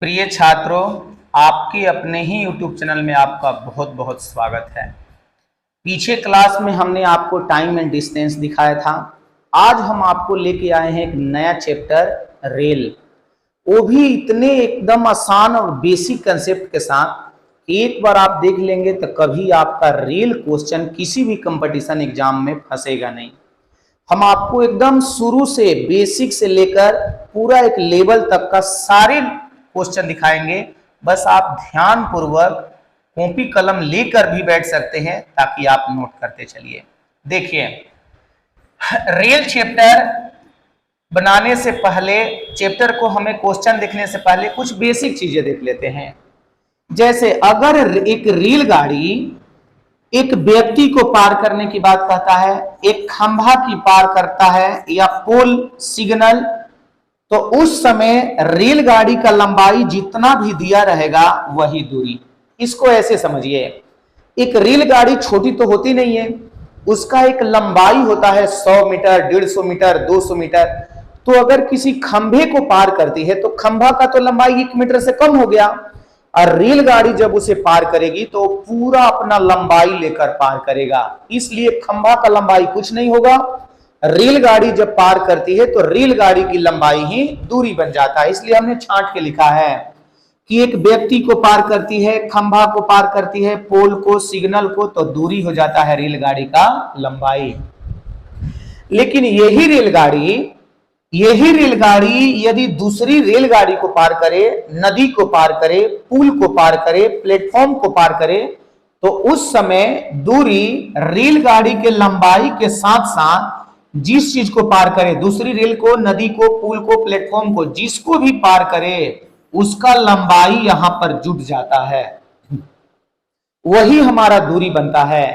प्रिय छात्रों, आपके अपने ही YouTube चैनल में आपका बहुत बहुत स्वागत है। पीछे क्लास में हमने आपको टाइम एंड डिस्टेंस दिखाया था। आज हम आपको लेके आए हैं एक नया चैप्टर रेल, वो भी इतने एकदम आसान और बेसिक कंसेप्ट के साथ। एक बार आप देख लेंगे तो कभी आपका रेल क्वेश्चन किसी भी कंपटीशन एग्जाम में फंसेगा नहीं। हम आपको एकदम शुरू से बेसिक से लेकर पूरा एक लेवल तक का सारे क्वेश्चन दिखाएंगे। बस आप ध्यान पूर्वक कॉपी कलम लेकर भी बैठ सकते हैं ताकि आप नोट करते चलिए। देखिए, रेल चैप्टर बनाने से पहले, चैप्टर को हमें क्वेश्चन देखने से पहले कुछ बेसिक चीजें देख लेते हैं। जैसे अगर एक रेलगाड़ी एक व्यक्ति को पार करने की बात कहता है, एक खंभा की पार करता है या पोल सिग्नल, तो उस समय रेलगाड़ी का लंबाई जितना भी दिया रहेगा वही दूरी। इसको ऐसे समझिए, एक रेलगाड़ी छोटी तो होती नहीं है, उसका एक लंबाई होता है 100 मीटर, 150 मीटर, 200 मीटर। तो अगर किसी खंभे को पार करती है तो खंभा का तो लंबाई 1 मीटर से कम हो गया, और रेलगाड़ी जब उसे पार करेगी तो पूरा अपना लंबाई लेकर पार करेगा। इसलिए खंभा का लंबाई कुछ नहीं होगा, रेलगाड़ी जब पार करती है तो रेलगाड़ी की लंबाई ही दूरी बन जाता है। इसलिए हमने छांट के लिखा है कि एक व्यक्ति को पार करती है, खंभा को पार करती है, पोल को, सिग्नल को, तो दूरी हो जाता है रेलगाड़ी का लंबाई। लेकिन यही रेलगाड़ी यदि दूसरी रेलगाड़ी को पार करे, नदी को पार करे, पुल को पार करे, प्लेटफॉर्म को पार करे, तो उस समय दूरी रेलगाड़ी के लंबाई के साथ साथ जिस चीज को पार करे, दूसरी रेल को, नदी को, पुल को, प्लेटफॉर्म को, जिसको भी पार करे उसका लंबाई यहां पर जुट जाता है, वही हमारा दूरी बनता है।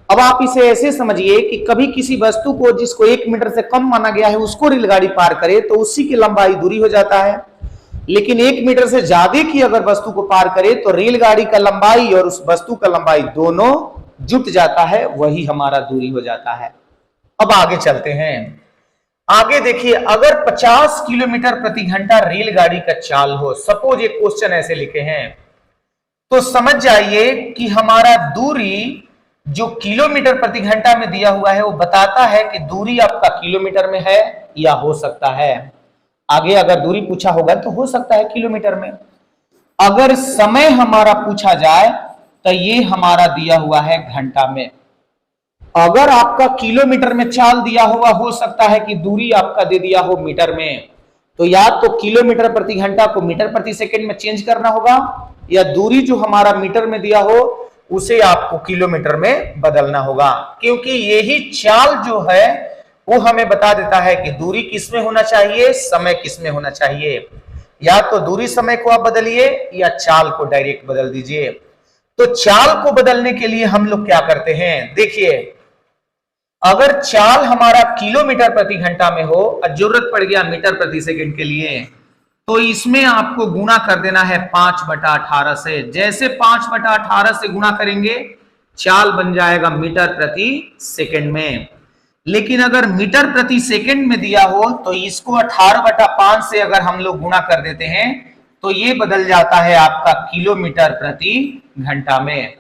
अब आप इसे ऐसे समझिए कि कभी किसी वस्तु को जिसको 1 मीटर से कम माना गया है उसको रेलगाड़ी पार करे तो उसी की लंबाई दूरी हो जाता है। लेकिन 1 मीटर से ज्यादा की अगर वस्तु को पार करे तो रेलगाड़ी का लंबाई और उस वस्तु का लंबाई दोनों जुट जाता है, वही हमारा दूरी हो जाता है। अब आगे चलते हैं। आगे देखिए, अगर 50 किलोमीटर प्रति घंटा रेलगाड़ी का चाल हो, सपोज एक क्वेश्चन ऐसे लिखे हैं, तो समझ जाइए कि हमारा दूरी जो किलोमीटर प्रति घंटा में दिया हुआ है वो बताता है कि दूरी आपका किलोमीटर में है या हो सकता है, आगे अगर दूरी पूछा होगा तो हो सकता है किलोमीटर में। अगर समय हमारा पूछा जाए तो ये हमारा दिया हुआ है घंटा में। अगर आपका किलोमीटर में चाल दिया हुआ, हो सकता है कि दूरी आपका दे दिया हो मीटर में, तो या तो किलोमीटर प्रति घंटा को मीटर प्रति सेकंड में चेंज करना होगा, या दूरी जो हमारा मीटर में दिया हो उसे आपको किलोमीटर में बदलना होगा। क्योंकि यही चाल जो है वो हमें बता देता है कि दूरी किस में होना चाहिए, समय किस में होना चाहिए। या तो दूरी समय को आप बदलिए या चाल को डायरेक्ट बदल दीजिए। तो चाल को बदलने के लिए हम लोग क्या करते हैं, देखिए, अगर चाल हमारा किलोमीटर प्रति घंटा में हो और जरूरत पड़ गया मीटर प्रति सेकंड के लिए, तो इसमें आपको गुणा कर देना है 5/18 से। जैसे 5/18 से गुणा करेंगे चाल बन जाएगा मीटर प्रति सेकंड में। लेकिन अगर मीटर प्रति सेकंड में दिया हो तो इसको 18/5 से अगर हम लोग गुणा कर देते हैं तो ये बदल जाता है आपका किलोमीटर प्रति घंटा में।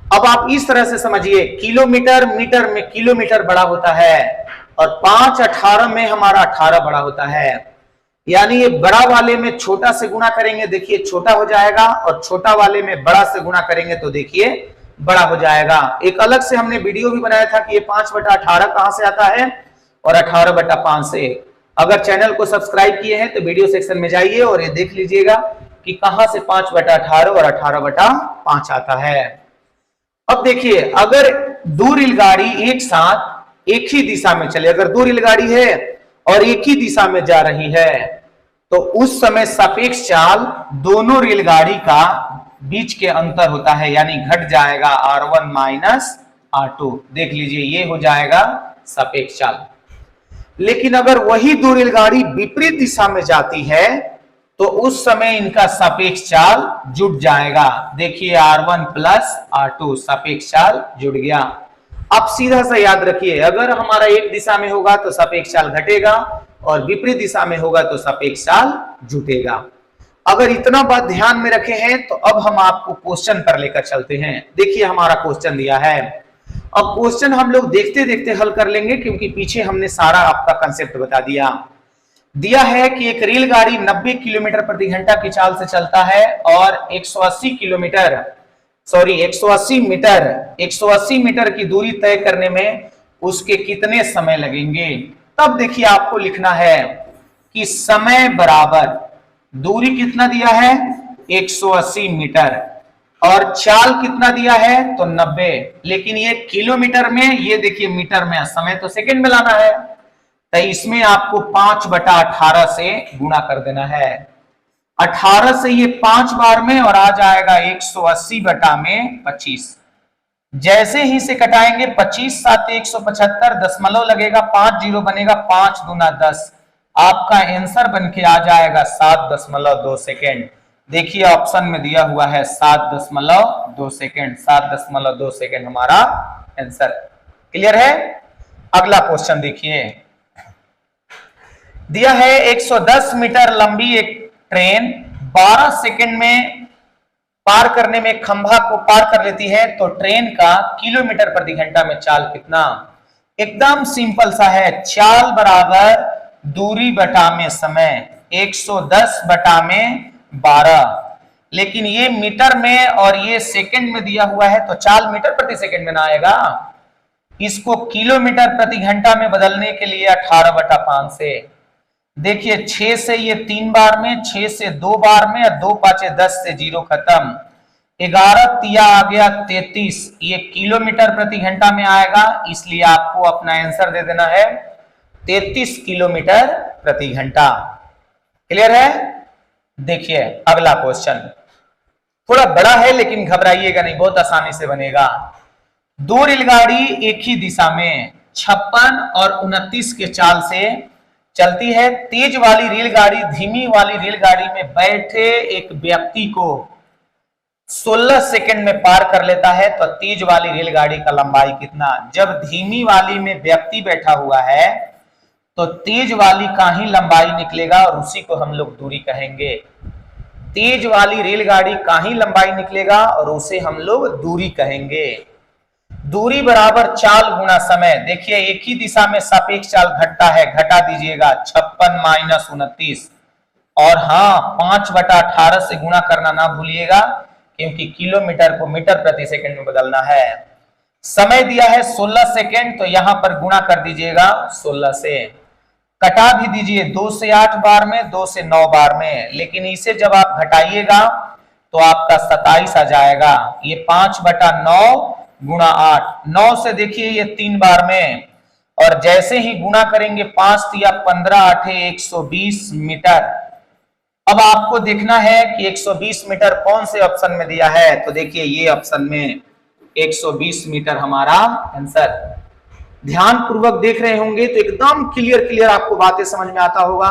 अब आप इस तरह से समझिए, किलोमीटर मीटर में किलोमीटर बड़ा होता है और 5/18 में हमारा 18 बड़ा होता है। यानी ये बड़ा वाले में छोटा से गुणा करेंगे, देखिए छोटा हो जाएगा, और छोटा वाले में बड़ा से गुणा करेंगे तो देखिए बड़ा हो जाएगा। एक अलग से हमने वीडियो भी बनाया था कि ये 5/18 कहां से आता है और 18/5 से। अगर चैनल को सब्सक्राइब किए हैं तो वीडियो सेक्शन में जाइए और ये देख लीजिएगा कि कहां से 5/18 और 18/5 आता है। अब देखिए, अगर दो रेलगाड़ी एक साथ एक ही दिशा में चले, अगर दो रेलगाड़ी है और एक ही दिशा में जा रही है, तो उस समय सापेक्ष चाल दोनों रेलगाड़ी का बीच के अंतर होता है, यानी घट जाएगा R1 माइनस R2। देख लीजिए, ये हो जाएगा सापेक्ष चाल। लेकिन अगर वही दो रेलगाड़ी विपरीत दिशा में जाती है तो उस समय इनका सापेक्ष चाल जुट जाएगा। देखिए R1 प्लस R2 सापेक्ष चाल जुड़ गया। अब सीधा सा याद रखिए, अगर हमारा एक दिशा में होगा तो सापेक्ष चाल घटेगा और विपरीत दिशा में होगा तो सापेक्ष चाल जुटेगा। अगर इतना बात ध्यान में रखे हैं तो अब हम आपको क्वेश्चन पर लेकर चलते हैं। देखिए हमारा क्वेश्चन दिया है, अब क्वेश्चन हम लोग देखते देखते हल कर लेंगे क्योंकि पीछे हमने सारा आपका कंसेप्ट बता दिया। दिया है कि एक रेलगाड़ी 90 किलोमीटर प्रति घंटा की चाल से चलता है और 180 मीटर की दूरी तय करने में उसके कितने समय लगेंगे। तब देखिए आपको लिखना है कि समय बराबर दूरी कितना दिया है 180 मीटर और चाल कितना दिया है तो 90, लेकिन ये किलोमीटर में, ये देखिए मीटर में, समय तो सेकंड में लाना है, तो इसमें आपको 5/18 से गुणा कर देना है। 18 से ये 5 बार में और आ जाएगा 180/25। जैसे ही से कटाएंगे 25 7 175 दशमलव लगेगा, 5 जीरो बनेगा, 5 दूना 10, आपका आंसर बन के आ जाएगा 7.2 सेकेंड। देखिए ऑप्शन में दिया हुआ है 7.2 सेकेंड, 7.2 सेकेंड हमारा आंसर। क्लियर है। अगला क्वेश्चन देखिए, दिया है 110 मीटर लंबी एक ट्रेन 12 सेकेंड में पार करने में खंभा को पार कर लेती है, तो ट्रेन का किलोमीटर प्रति घंटा में चाल कितना। एकदम सिंपल सा है, चाल बराबर दूरी बटा में समय, 110 बटा में 12, लेकिन ये मीटर में और ये सेकंड में दिया हुआ है तो चाल मीटर प्रति सेकंड में ना आएगा। इसको किलोमीटर प्रति घंटा में बदलने के लिए 18/5 से, देखिए 6 से ये 3 बार में, 6 से 2 बार में, 2 5 10 से 0 खत्म, 11 तिया आ गया 33, ये किलोमीटर प्रति घंटा में आएगा, इसलिए आपको अपना आंसर दे देना है 33 किलोमीटर प्रति घंटा। क्लियर है। देखिए अगला क्वेश्चन थोड़ा बड़ा है लेकिन घबराइएगा नहीं, बहुत आसानी से बनेगा। दो रेलगाड़ी एक ही दिशा में 56 और 29 के चाल से चलती है। तेज वाली रेलगाड़ी धीमी वाली रेलगाड़ी में बैठे एक व्यक्ति को 16 सेकंड में पार कर लेता है, तो तेज वाली रेलगाड़ी का लंबाई कितना। जब धीमी वाली में व्यक्ति बैठा हुआ है तो तेज वाली का ही लंबाई निकलेगा और उसी को हम लोग दूरी कहेंगे। तेज वाली रेलगाड़ी का ही लंबाई निकलेगा और उसे हम लोग दूरी कहेंगे। दूरी बराबर चाल गुणा समय। देखिए एक ही दिशा में सापेक्ष चाल घटता है, घटा दीजिएगा 56 - 29, और हाँ 5/18 से गुणा करना ना भूलिएगा क्योंकि किलोमीटर को मीटर प्रति सेकंड में बदलना है। समय दिया है 16 सेकंड, तो यहां पर गुणा कर दीजिएगा 16 से, कटा भी दीजिए 2 से 8 बार में, 2 से 9 बार में, लेकिन इसे जब आप घटाइएगा तो आपका 27 आ जाएगा। ये 5/9 गुणा 8, 9 से देखिए ये 3 बार में, और जैसे ही गुणा करेंगे 5 या 15 8 120 मीटर। अब आपको देखना है कि 120 मीटर कौन से ऑप्शन में दिया है, तो देखिए ये ऑप्शन में 120 मीटर हमारा आंसर। ध्यान पूर्वक देख रहे होंगे तो एकदम क्लियर आपको बातें समझ में आता होगा।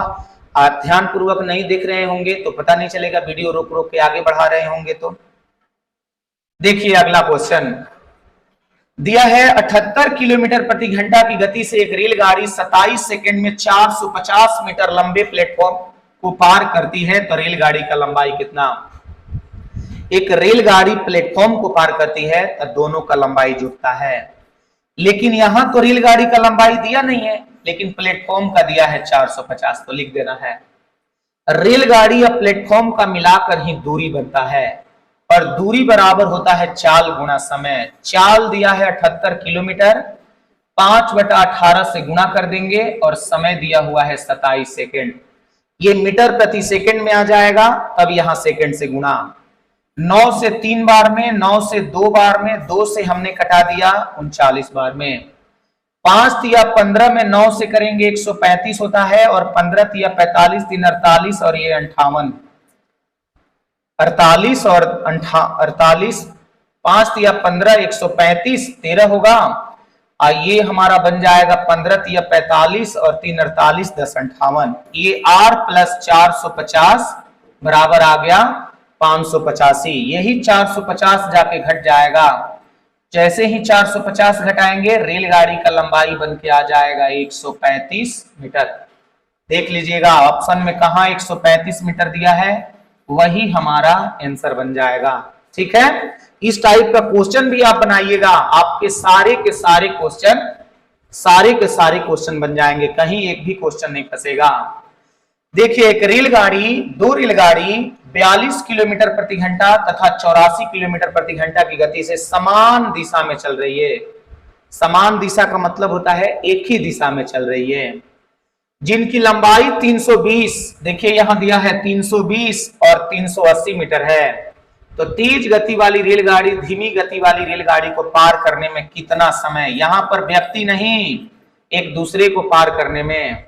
आप ध्यान पूर्वक नहीं देख रहे होंगे तो पता नहीं चलेगा, वीडियो रोक रोक के आगे बढ़ा रहे होंगे तो। देखिए अगला क्वेश्चन दिया है 78 किलोमीटर प्रति घंटा की गति से एक रेलगाड़ी 27 सेकंड में 450 मीटर लंबे प्लेटफॉर्म को पार करती है, तो रेलगाड़ी का लंबाई कितना। एक रेलगाड़ी प्लेटफॉर्म को पार करती है तो दोनों का लंबाई जुड़ता है, लेकिन यहां तो रेलगाड़ी का लंबाई दिया नहीं है लेकिन प्लेटफॉर्म का दिया है 450, तो लिख देना है रेलगाड़ी या प्लेटफॉर्म का मिलाकर ही दूरी बनता है, और दूरी बराबर होता है चाल गुणा समय। चाल दिया है 78 किलोमीटर, 5/18 से गुणा कर देंगे और समय दिया हुआ है 27 सेकेंड। ये मीटर प्रति सेकेंड में आ जाएगा, तब यहां सेकेंड से गुणा। 9 से 3 बार में, 9 से 2 बार में, 2 से हमने कटा दिया 39 बार में। 5 या 15 में 9 से करेंगे 135 होता है, और 15 या 45 3 48 और ये 58, 48 और 48, 5 या 15 135 13 होगा, और ये हमारा बन जाएगा 15 या 45 और 3 48 10 58। ये r प्लस 450 बराबर आ गया 585। यही 450 जाके घट जाएगा, जैसे ही 450 घटाएंगे रेलगाड़ी का लंबाई बन के आ जाएगा 135 मीटर। देख लीजिएगा ऑप्शन में कहा 135 मीटर दिया है, वही हमारा आंसर बन जाएगा। ठीक है, इस टाइप का क्वेश्चन भी आप बनाइएगा, आपके सारे के सारे क्वेश्चन बन जाएंगे, कहीं एक भी क्वेश्चन नहीं फंसेगा। देखिए, दो रेलगाड़ी 42 किलोमीटर प्रति घंटा तथा 84 किलोमीटर प्रति घंटा की गति से समान दिशा में चल रही है। समान दिशा का मतलब होता है एक ही दिशा में चल रही है, जिनकी लंबाई 320, देखिए यहां दिया है 320 और 380 मीटर है। तो तेज गति वाली रेलगाड़ी धीमी गति वाली रेलगाड़ी को पार करने में कितना समय, यहां पर व्यक्ति नहीं, एक दूसरे को पार करने में।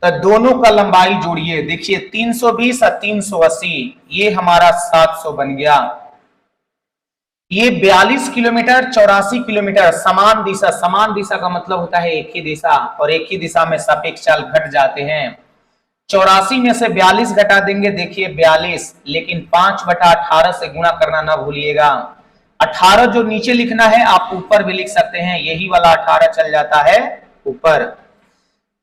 तो दोनों का लंबाई जोड़िए, देखिए 320 और 380, ये हमारा 700 बन गया। ये 42 किलोमीटर 84 किलोमीटर समान दिशा का मतलब होता है एक ही दिशा, और एक ही दिशा में सापेक्ष चाल घट जाते हैं। 84 में से 42 घटा देंगे, देखिए 42, लेकिन 5/18 से गुणा करना ना भूलिएगा। 18 जो नीचे लिखना है आप ऊपर भी लिख सकते हैं, यही वाला 18 चल जाता है ऊपर।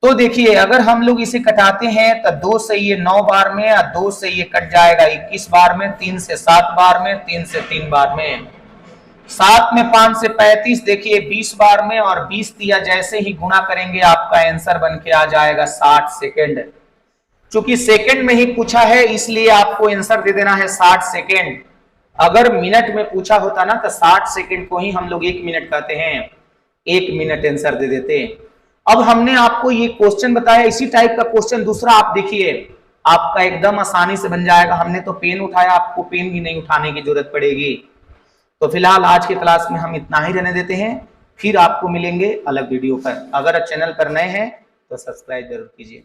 तो देखिए अगर हम लोग इसे कटाते हैं तो 2 से ये 9 बार में, और 2 से ये कट जाएगा 21 बार में, 3 से 7 बार में, 3 से 3 बार में, 7 में 5 से 35, देखिए 20 बार में, और 20 दिया जैसे ही गुणा करेंगे आपका आंसर बन के आ जाएगा 60 सेकेंड। चूंकि सेकंड में ही पूछा है इसलिए आपको आंसर दे देना है 60 सेकेंड। अगर मिनट में पूछा होता ना तो 60 सेकेंड को ही हम लोग 1 मिनट कहते हैं, 1 मिनट आंसर दे देते। अब हमने आपको ये क्वेश्चन बताया, इसी टाइप का क्वेश्चन दूसरा आप देखिए, आपका एकदम आसानी से बन जाएगा। हमने तो पेन उठाया, आपको पेन भी नहीं उठाने की जरूरत पड़ेगी। तो फिलहाल आज के क्लास में हम इतना ही रहने देते हैं, फिर आपको मिलेंगे अलग वीडियो पर। अगर चैनल पर नए हैं तो सब्सक्राइब जरूर कीजिए।